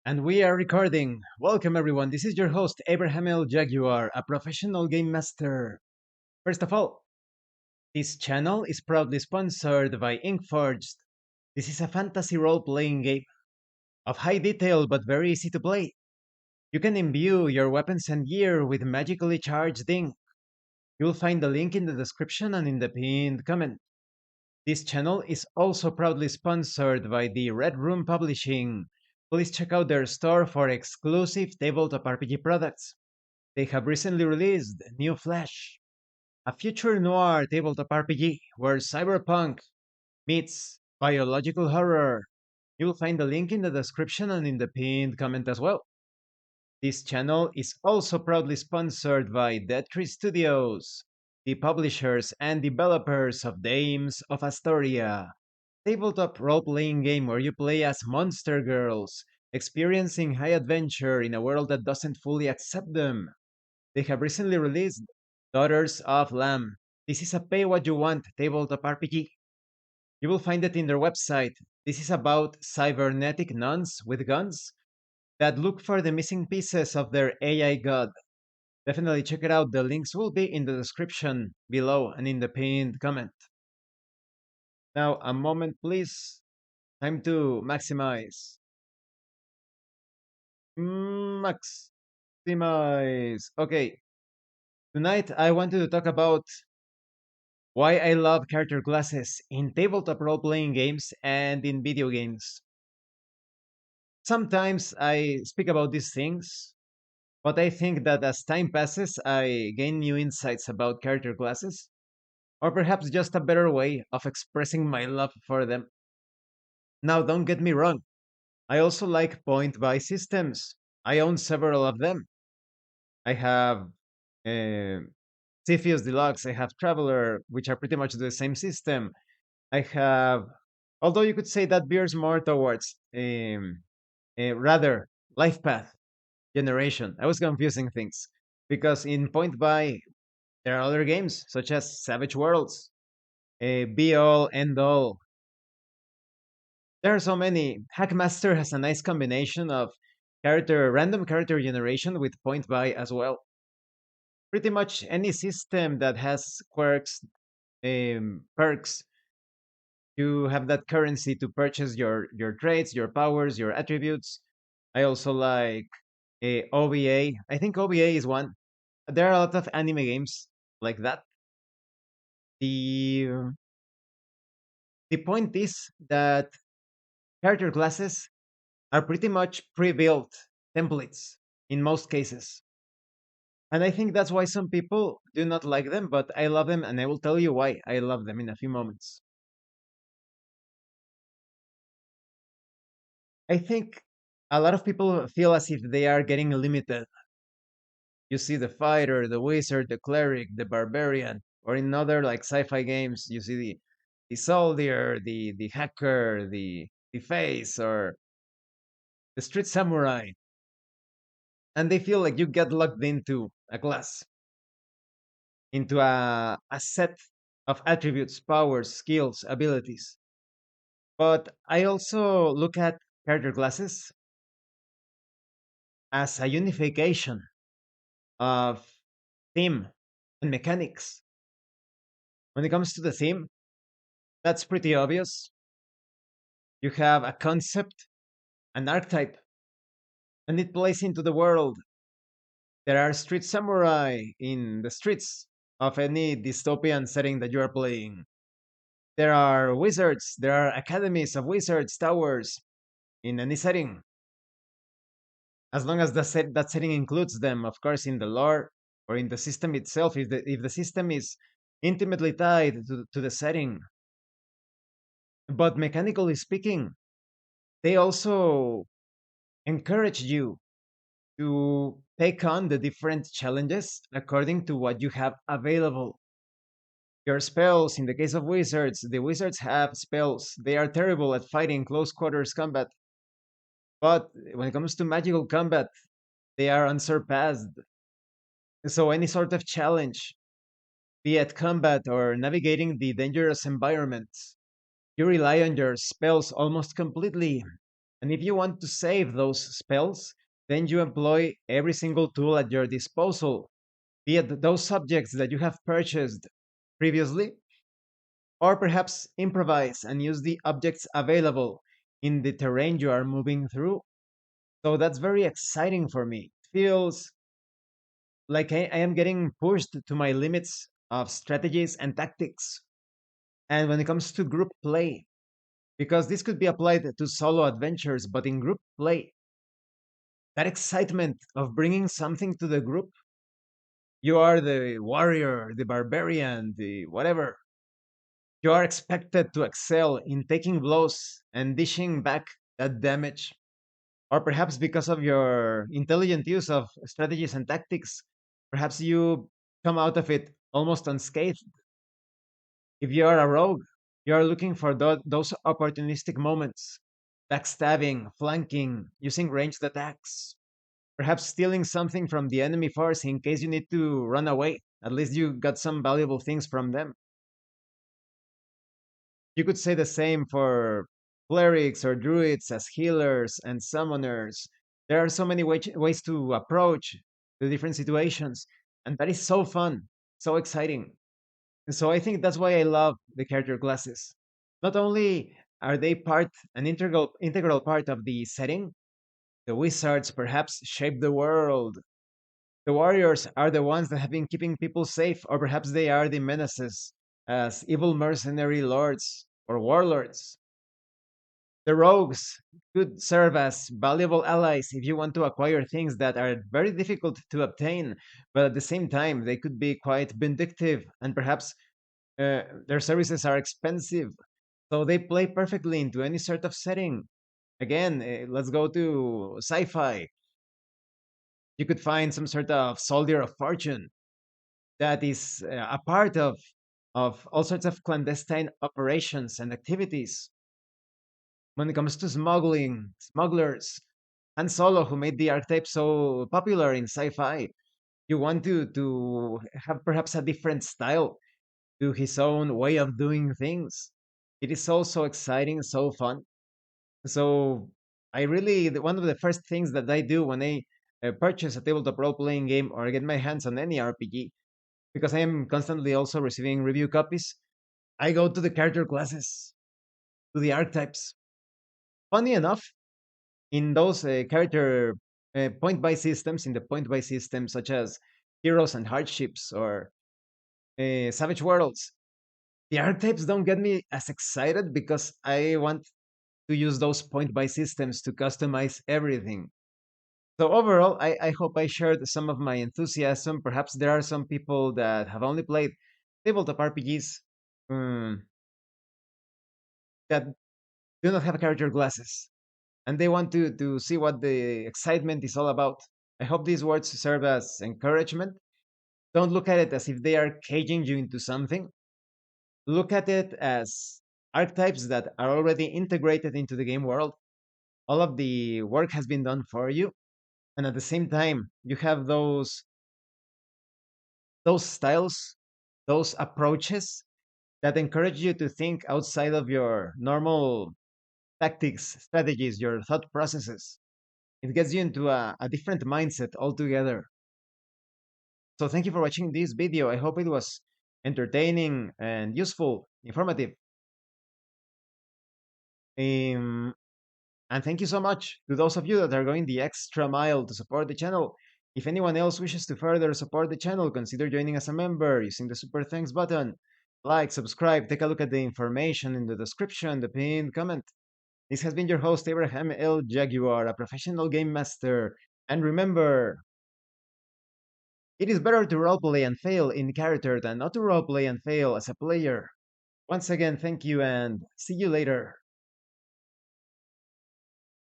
And we are recording. Welcome, everyone. This is your host, Abraham L. Jaguar, a professional game master. First of all, this channel is proudly sponsored by Inkforged. This is a fantasy role playing game of high detail but very easy to play. You can imbue your weapons and gear with magically charged ink. You'll find the link in the description and in the pinned comment. This channel is also proudly sponsored by the Red Room Publishing. Please check out their store for exclusive tabletop RPG products. They have recently released New Flesh, a future noir tabletop RPG where cyberpunk meets biological horror. You'll find the link in the description and in the pinned comment as well. This channel is also proudly sponsored by Dead Tree Studios, the publishers and developers of Dames of Asstoria, tabletop role-playing game where you play as monster girls, experiencing high adventure in a world that doesn't fully accept them. They have recently released Daughters of Lamb. This is a pay-what-you-want tabletop RPG. You will find it in their website. This is about cybernetic nuns with guns that look for the missing pieces of their AI god. Definitely check it out. The links will be in the description below and in the pinned comment. Now, a moment, please. Time to maximize. Maximize. Okay, tonight I wanted to talk about why I love character classes in tabletop role playing games and in video games. Sometimes I speak about these things, but I think that as time passes, I gain new insights about character classes, or perhaps just a better way of expressing my love for them. Now, don't get me wrong, I also like point buy systems. I own several of them. I have uh, Cepheus Deluxe, I have Traveler, which are pretty much the same system. I have, although you could say that veers more towards rather life path generation. I was confusing things because in Point Buy there are other games such as Savage Worlds, Be All End All. There are so many. Hackmaster has a nice combination of random character generation with Point Buy as well. Pretty much any system that has perks, you have that currency to purchase your traits, your powers, your attributes. I also like OVA. I think OVA is one. There are a lot of anime games like that. The the point is that character classes are pretty much pre-built templates in most cases. And I think that's why some people do not like them, but I love them and I will tell you why I love them in a few moments. I think a lot of people feel as if they are getting limited. You see the fighter, the wizard, the cleric, the barbarian, or in other like sci-fi games, you see the soldier, the hacker, the face, or the street samurai, and they feel like you get locked into a class, into a set of attributes, powers, skills, abilities. But I also look at character classes as a unification of theme and mechanics. When it comes to the theme, that's pretty obvious. You have a concept, an archetype, and it plays into the world. There are street samurai in the streets of any dystopian setting that you are playing. There are wizards, there are academies of wizards, towers in any setting. As long as that setting includes them, of course, in the lore or in the system itself, if the system is intimately tied to the setting. But mechanically speaking, they also encourage you to take on the different challenges according to what you have available. Your spells, in the case of wizards, the wizards have spells. They are terrible at fighting close quarters combat. But when it comes to magical combat, they are unsurpassed. So any sort of challenge, be it combat or navigating the dangerous environments, you rely on your spells almost completely. And if you want to save those spells, then you employ every single tool at your disposal, be it those subjects that you have purchased previously, or perhaps improvise and use the objects available in the terrain you are moving through. So that's very exciting for me. It feels like I am getting pushed to my limits of strategies and tactics. And when it comes to group play, because this could be applied to solo adventures, but in group play, that excitement of bringing something to the group, you are the warrior, the barbarian, the whatever. You are expected to excel in taking blows and dishing back that damage. Or perhaps because of your intelligent use of strategies and tactics, perhaps you come out of it almost unscathed. If you are a rogue, you are looking for those opportunistic moments, backstabbing, flanking, using ranged attacks, perhaps stealing something from the enemy force in case you need to run away. At least you got some valuable things from them. You could say the same for clerics or druids as healers and summoners. There are so many ways to approach the different situations, and that is so fun, so exciting. And so I think that's why I love the character classes. Not only are they an integral part of the setting, the wizards perhaps shape the world. The warriors are the ones that have been keeping people safe, or perhaps they are the menaces as evil mercenary lords or warlords. The rogues could serve as valuable allies if you want to acquire things that are very difficult to obtain, but at the same time, they could be quite vindictive and perhaps their services are expensive. So they play perfectly into any sort of setting. Again, let's go to sci fi. You could find some sort of soldier of fortune that is a part of all sorts of clandestine operations and activities. When it comes to smuggling, smugglers, Han Solo, who made the archetype so popular in sci-fi, you want to have perhaps a different style to his own way of doing things. It is so exciting, so fun. So I really one of the first things that I do when I purchase a tabletop role-playing game or get my hands on any RPG, because I am constantly also receiving review copies, I go to the character classes, to the archetypes. Funny enough, in those character point buy systems, in the point buy systems such as Heroes and Hardships or Savage Worlds, the archetypes don't get me as excited because I want to use those point buy systems to customize everything. So overall, I hope I shared some of my enthusiasm. Perhaps there are some people that have only played tabletop RPGs that do not have character classes and they want to see what the excitement is all about. I hope these words serve as encouragement. Don't look at it as if they are caging you into something. Look at it as archetypes that are already integrated into the game world. All of the work has been done for you, and at the same time, you have those styles, those approaches that encourage you to think outside of your normal tactics, strategies, your thought processes. It gets you into a different mindset altogether. So thank you for watching this video. I hope it was entertaining and useful, informative. Um, and thank you so much to those of you that are going the extra mile to support the channel. If anyone else wishes to further support the channel, consider joining as a member using the super thanks button. Like, subscribe, take a look at the information in the description, the pinned comment. This has been your host, Abraham L. Jaguar, a professional game master. And remember, it is better to roleplay and fail in character than not to roleplay and fail as a player. Once again, thank you and see you later.